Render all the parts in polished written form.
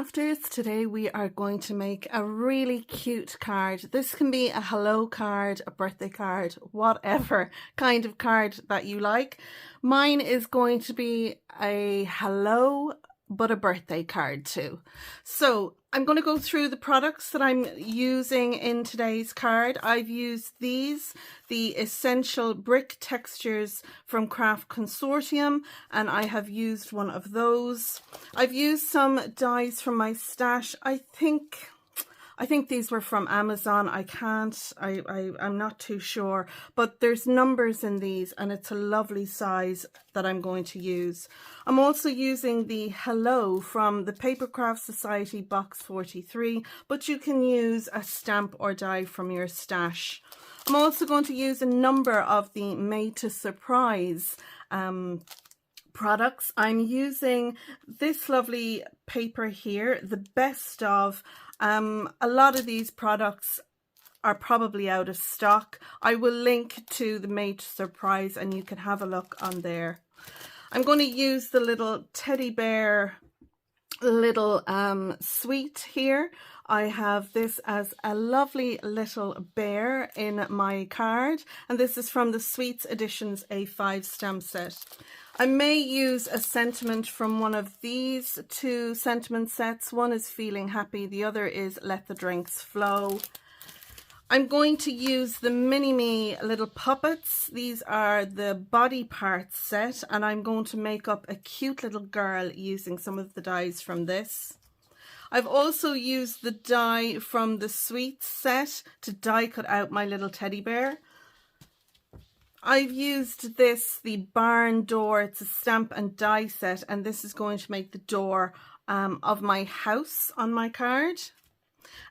crafters, today we are going to make a really cute card. This can be a hello card, a birthday card, whatever kind of card that you like. Mine is going to be a hello but a birthday card too. So I'm going to go through the products that I'm using in today's card. I've used these, the Essential Brick Textures from Craft Consortium, and I have used one of those. I've used some dies from my stash. I think these were from Amazon. I'm not too sure, but there's numbers in these and it's a lovely size that I'm going to use. I'm also using the Hello from the Papercraft Society box 43, but you can use a stamp or die from your stash. I'm also going to use a number of the Made to Surprise products. I'm using this lovely paper here, the Best Of. A lot of these products are probably out of stock. I will link to the Made to Surprise and you can have a look on there. I'm going to use the little teddy bear little sweet here. I have this as a lovely little bear in my card, and this is from the Sweets Editions A5 stamp set. I may use a sentiment from one of these two sentiment sets. One is Feeling Happy, the other is Let the Drinks Flow. I'm going to use the Mini-Me little puppets. These are the body parts set, and I'm going to make up a cute little girl using some of the dies from this. I've also used the die from the Sweets set to die cut out my little teddy bear. I've used this, the barn door. It's a stamp and die set, and this is going to make the door of my house on my card.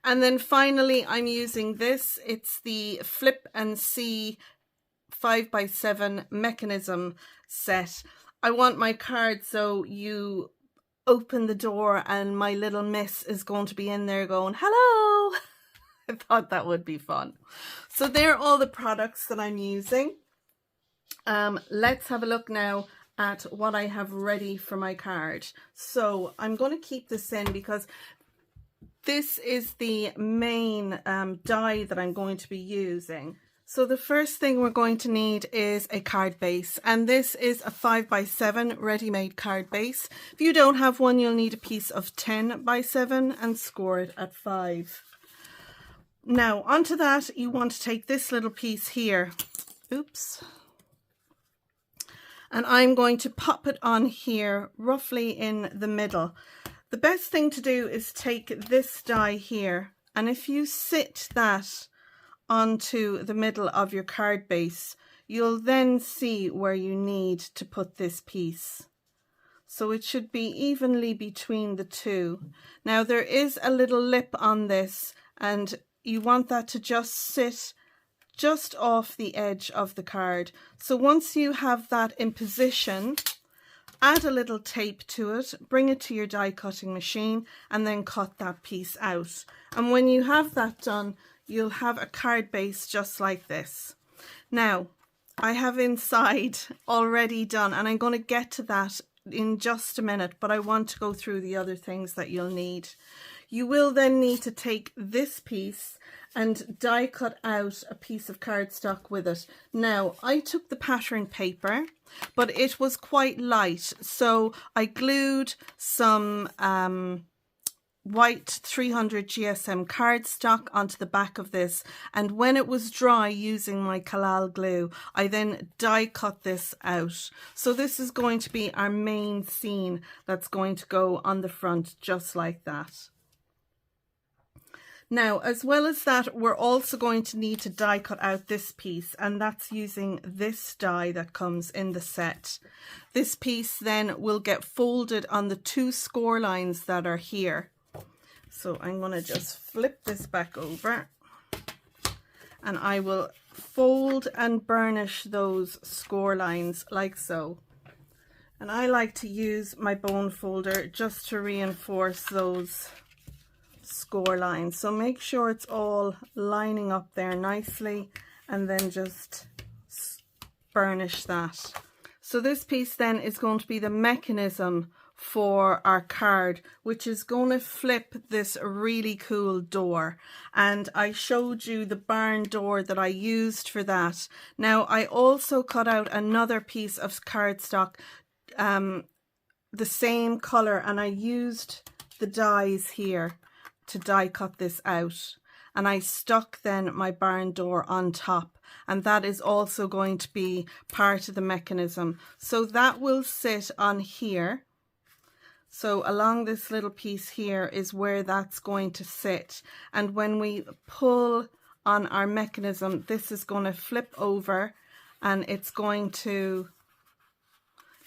And then finally I'm using this. It's the Flip and See 5x7 Mechanisim set. I want my card so you open the door and my little miss is going to be in there going, hello. I thought that would be fun. So they're all the products that I'm using. Let's have a look now at what I have ready for my card. So I'm going to keep this in because this is the main die that I'm going to be using. So the first thing we're going to need is a card base, and this is a 5x7 ready-made card base. If you don't have one, you'll need a piece of 10x7 and score it at 5. Now onto that, you want to take this little piece here. Oops. And I'm going to pop it on here roughly in the middle. The best thing to do is take this die here, and if you sit that onto the middle of your card base, you'll then see where you need to put this piece. So it should be evenly between the two. Now there is a little lip on this, and you want that to just sit just off the edge of the card. So once you have that in position, add a little tape to it, bring it to your die cutting machine, and then cut that piece out. And when you have that done, you'll have a card base just like this. Now, I have inside already done, and I'm going to get to that in just a minute, but I want to go through the other things that you'll need. You will then need to take this piece and die cut out a piece of cardstock with it. Now, I took the pattern paper, but it was quite light, so I glued some white 300 GSM cardstock onto the back of this, and when it was dry using my Collal Glue, I then die cut this out. So this is going to be our main scene that's going to go on the front just like that. Now, as well as that, we're also going to need to die cut out this piece, and that's using this die that comes in the set. This piece then will get folded on the two score lines that are here. So I'm going to just flip this back over, and I will fold and burnish those score lines like so. And I like to use my bone folder just to reinforce those score lines. So make sure it's all lining up there nicely, and then just burnish that. So this piece then is going to be the Mechanisim for our card, which is going to flip this really cool door. And I showed you the barn door that I used for that. Now I also cut out another piece of cardstock, the same color, and I used the dies here to die cut this out, and I stuck then my barn door on top, and that is also going to be part of the mechanism. So that will sit on here. So along this little piece here is where that's going to sit, and when we pull on our mechanism, this is going to flip over, and it's going to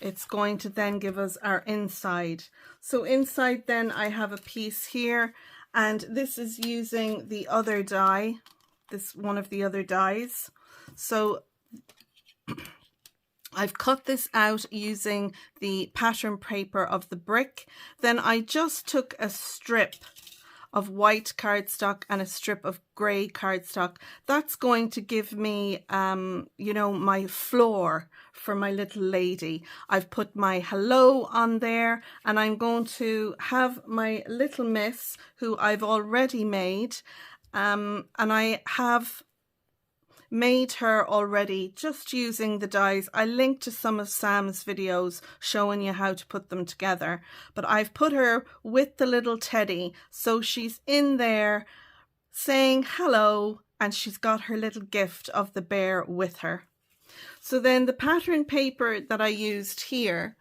then give us our inside. So inside then I have a piece here, and this is using the other die, this one of the other dies. So I've cut this out using the pattern paper of the brick. Then I just took a strip of white cardstock and a strip of grey cardstock. That's going to give me, you know, my floor for my little lady. I've put my hello on there, and I'm going to have my little miss, who I've already made, and I have made her already just using the dies. I linked to some of Sam's videos showing you how to put them together, but I've put her with the little teddy, so she's in there saying hello, and she's got her little gift of the bear with her. So then the pattern paper that I used here,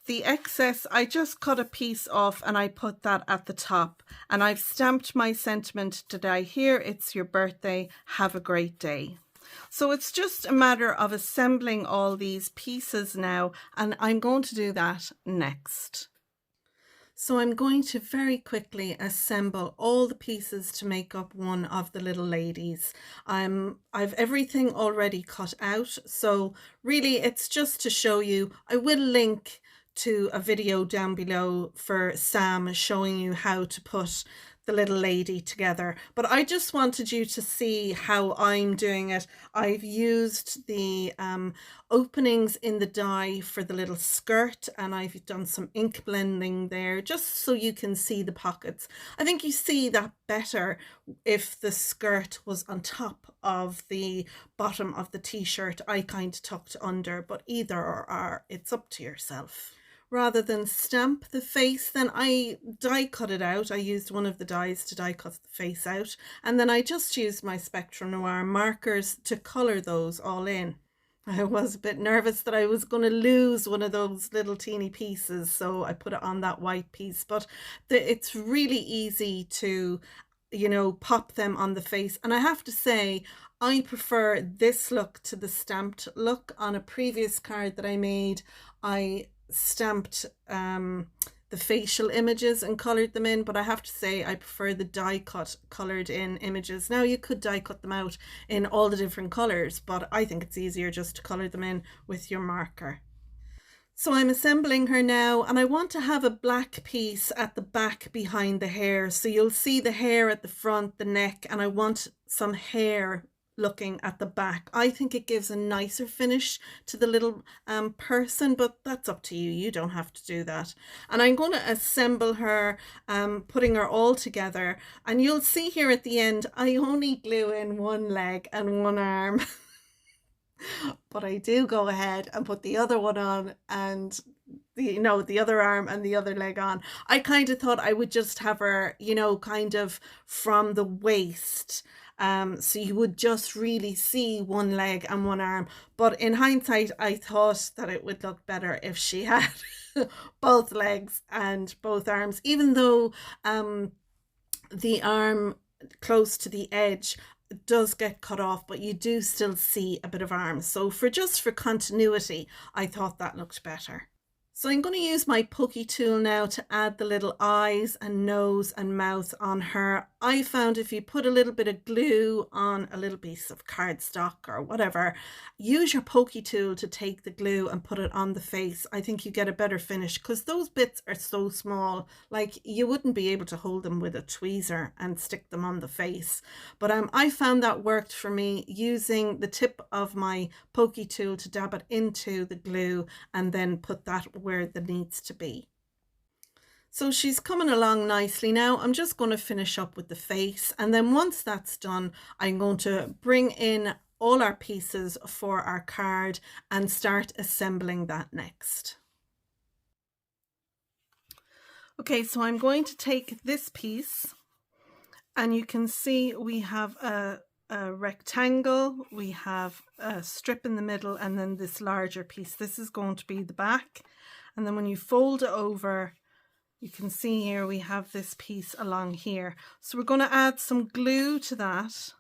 the excess, I just cut a piece off and I put that at the top, and I've stamped my sentiment today here. It's your birthday, have a great day. So it's just a matter of assembling all these pieces now, and I'm going to do that next. So I'm going to very quickly assemble all the pieces to make up one of the little ladies. I've everything already cut out, so really it's just to show you. I will link to a video down below for Sam showing you how to put the little lady together, but I just wanted you to see how I'm doing it. I've used the openings in the die for the little skirt, and I've done some ink blending there just so you can see the pockets. I think you see that better if the skirt was on top of the bottom of the t-shirt. I kind of tucked under, but either or, it's up to yourself. Rather than stamp the face, then I die cut it out. I used one of the dies to die cut the face out, and then I just used my Spectrum Noir markers to colour those all in. I was a bit nervous that I was going to lose one of those little teeny pieces, so I put it on that white piece, but it's really easy to, you know, pop them on the face. And I have to say, I prefer this look to the stamped look. On a previous card that I made, I stamped the facial images and colored them in, but I have to say I prefer the die cut colored in images. Now you could die cut them out in all the different colors, but I think it's easier just to color them in with your marker. So I'm assembling her now, and I want to have a black piece at the back behind the hair, so you'll see the hair at the front, the neck, and I want some hair looking at the back. I think it gives a nicer finish to the little person, but that's up to you. You don't have to do that. And I'm going to assemble her, putting her all together, and you'll see here at the end I only glue in one leg and one arm. But I do go ahead and put the other one on, and the other arm and the other leg on. I kind of thought I would just have her, you know, kind of from the waist, so you would just really see one leg and one arm. But in hindsight, I thought that it would look better if she had both legs and both arms, even though the arm close to the edge does get cut off, but you do still see a bit of arm. So for continuity, I thought that looked better. So I'm going to use my pokey tool now to add the little eyes and nose and mouth on her. I found if you put a little bit of glue on a little piece of cardstock or whatever, use your pokey tool to take the glue and put it on the face. I think you get a better finish because those bits are so small, like you wouldn't be able to hold them with a tweezer and stick them on the face. But I found that worked for me, using the tip of my pokey tool to dab it into the glue and then put that where it needs to be. So she's coming along nicely now. I'm just going to finish up with the face, and then once that's done, I'm going to bring in all our pieces for our card and start assembling that next. Okay, so I'm going to take this piece, and you can see we have a rectangle, we have a strip in the middle, and then this larger piece. This is going to be the back, and then when you fold it over, you can see here we have this piece along here. So we're going to add some glue to that,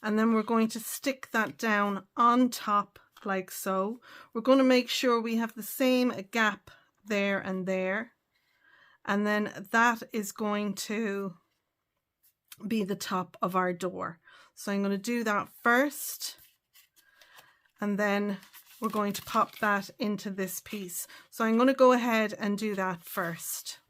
and then we're going to stick that down on top like so. We're going to make sure we have the same gap there and there, and then that is going to be the top of our door. So I'm going to do that first, and then we're going to pop that into this piece. So I'm going to go ahead and do that first.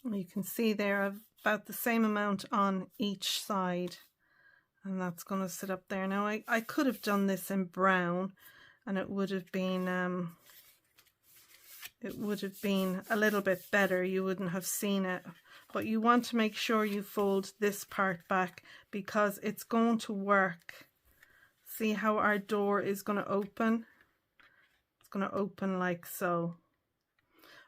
You can see there about the same amount on each side, and that's going to sit up there. Now I could have done this in brown, and it would have been a little bit better. You wouldn't have seen it, but you want to make sure you fold this part back because it's going to work. See how our door is going to open? It's going to open like so.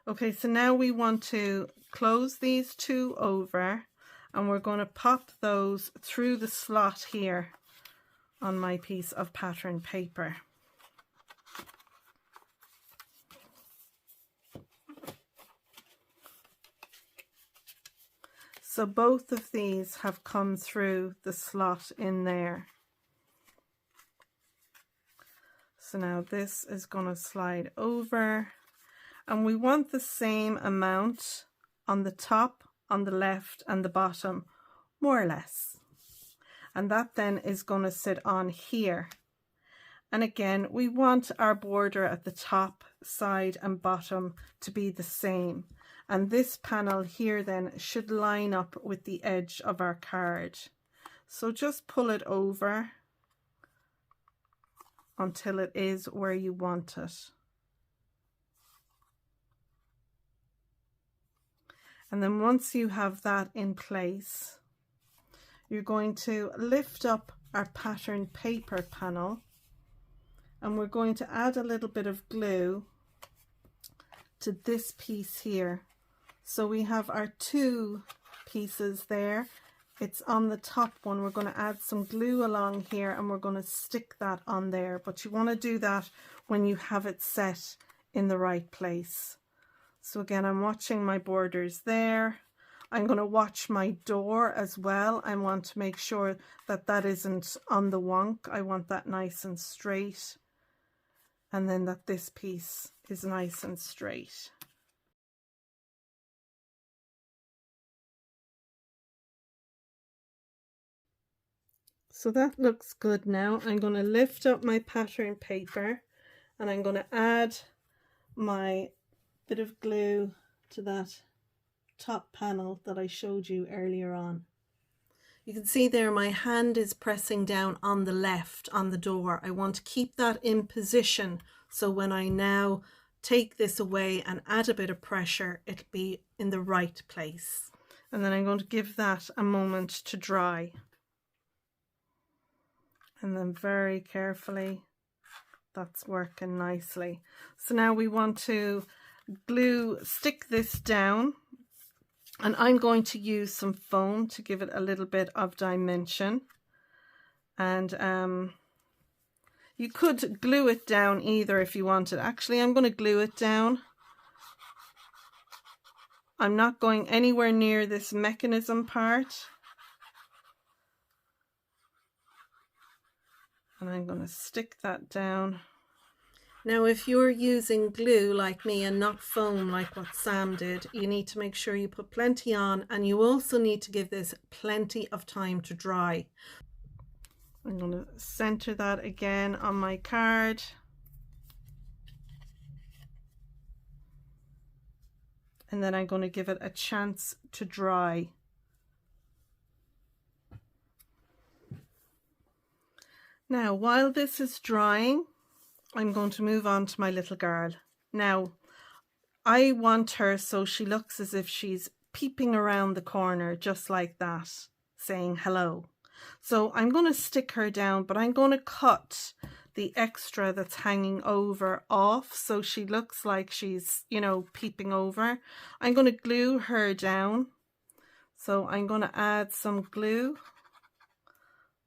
Okay, so now we want to close these two over, and we're going to pop those through the slot here on my piece of pattern paper. So both of these have come through the slot in there. So now this is going to slide over, and we want the same amount on the top, on the left and the bottom, more or less. And that then is going to sit on here. And again, we want our border at the top, side and bottom to be the same. And this panel here then should line up with the edge of our card. So just pull it over until it is where you want it. And then once you have that in place, you're going to lift up our pattern paper panel, and we're going to add a little bit of glue to this piece here. So we have our two pieces there. It's on the top one. We're going to add some glue along here, and we're going to stick that on there. But you want to do that when you have it set in the right place. So again, I'm watching my borders there. I'm going to watch my door as well. I want to make sure that that isn't on the wonk. I want that nice and straight. And then that this piece is nice and straight. So that looks good now. I'm going to lift up my pattern paper, and I'm going to add my bit of glue to that top panel that I showed you earlier on. You can see there my hand is pressing down on the left on the door. I want to keep that in position, so when I now take this away and add a bit of pressure, it'll be in the right place. And then I'm going to give that a moment to dry. And then very carefully, that's working nicely. So now we want to stick this down, and I'm going to use some foam to give it a little bit of dimension. And you could glue it down either if you wanted. Actually, I'm going to glue it down. I'm not going anywhere near this mechanism part. And I'm going to stick that down. Now, if you're using glue like me and not foam like what Sam did, you need to make sure you put plenty on, and you also need to give this plenty of time to dry. I'm going to center that again on my card. And then I'm going to give it a chance to dry. Now, while this is drying, I'm going to move on to my little girl. Now, I want her so she looks as if she's peeping around the corner, just like that, saying hello. So I'm going to stick her down, but I'm going to cut the extra that's hanging over off so she looks like she's, you know, peeping over. I'm going to glue her down. So I'm going to add some glue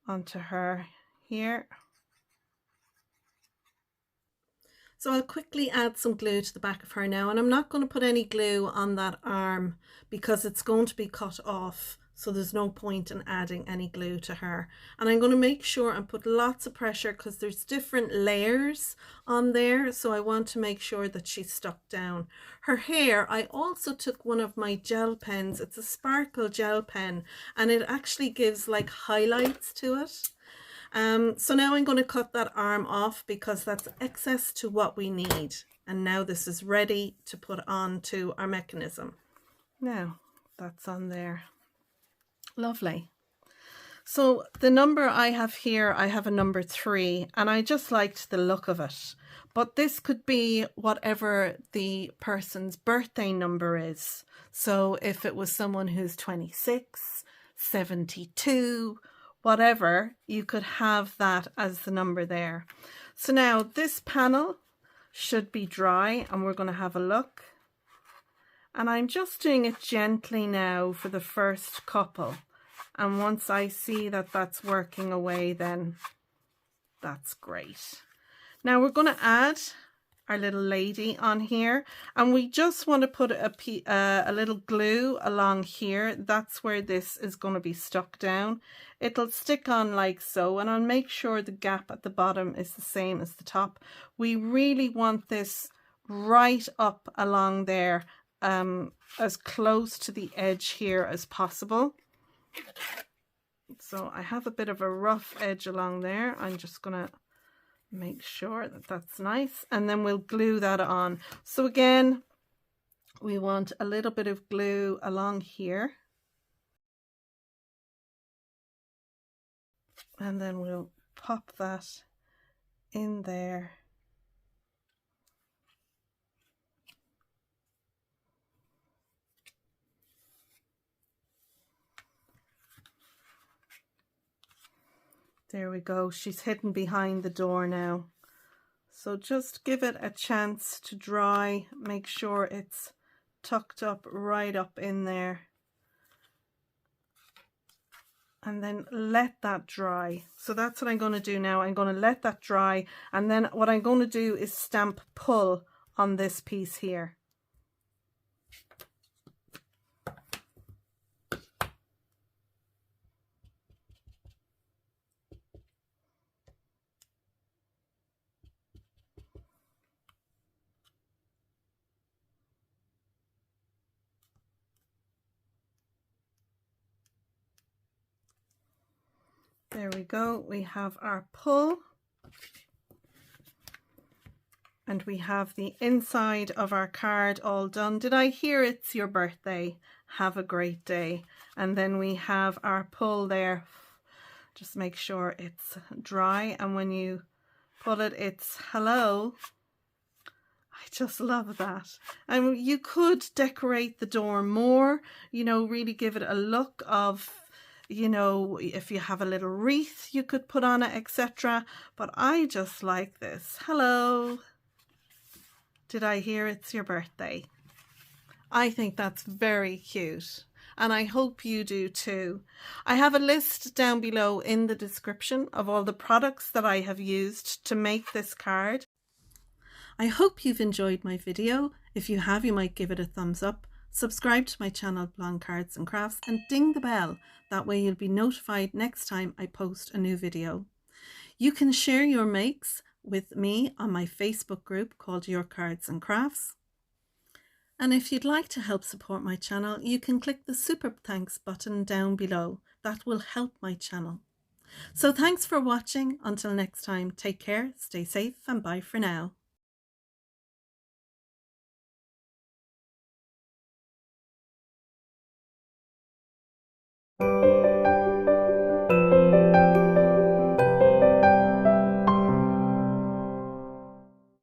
onto her here. So I'll quickly add some glue to the back of her now, and I'm not going to put any glue on that arm because it's going to be cut off, so there's no point in adding any glue to her. And I'm going to make sure and put lots of pressure because there's different layers on there, so I want to make sure that she's stuck down. Her hair, I also took one of my gel pens. It's a sparkle gel pen, and it actually gives like highlights to it. So now I'm going to cut that arm off because that's excess to what we need. And now this is ready to put on to our mechanism. Now that's on there. Lovely. So the number I have here, I have a number 3, and I just liked the look of it. But this could be whatever the person's birthday number is. So if it was someone who's 26, 72, whatever, you could have that as the number there. So now this panel should be dry, and we're going to have a look. And I'm just doing it gently now for the first couple. And once I see that that's working away, then that's great. Now we're going to add our little lady on here, and we just want to put a little glue along here. That's where this is going to be stuck down. It'll stick on like so, and I'll make sure the gap at the bottom is the same as the top. We really want this right up along there, as close to the edge here as possible. So I have a bit of a rough edge along there. I'm just gonna make sure that that's nice, and then we'll glue that on. So again, we want a little bit of glue along here, and then we'll pop that in there. There we go. She's hidden behind the door now. So just give it a chance to dry. Make sure it's tucked up right up in there. And then let that dry. So that's what I'm going to do now. I'm going to let that dry. And then what I'm going to do is stamp pull on this piece here. There we go. We have our pull, and we have the inside of our card all done. Did I hear it's your birthday? Have a great day. And then we have our pull there. Just make sure it's dry, and when you pull it, it's hello. I just love that. And you could decorate the door more, you know, really give it a look of, you know, if you have a little wreath you could put on it, etc. But I just like this. Hello. Did I hear it's your birthday? I think that's very cute, and I hope you do too. I have a list down below in the description of all the products that I have used to make this card. I hope you've enjoyed my video. If you have, you might give it a thumbs up. Subscribe to my channel, Blonde Cards and Crafts, and ding the bell. That way you'll be notified next time I post a new video. You can share your makes with me on my Facebook group called Your Cards and Crafts. And if you'd like to help support my channel, you can click the super thanks button down below. That will help my channel. So thanks for watching. Until next time, take care, stay safe, and bye for now.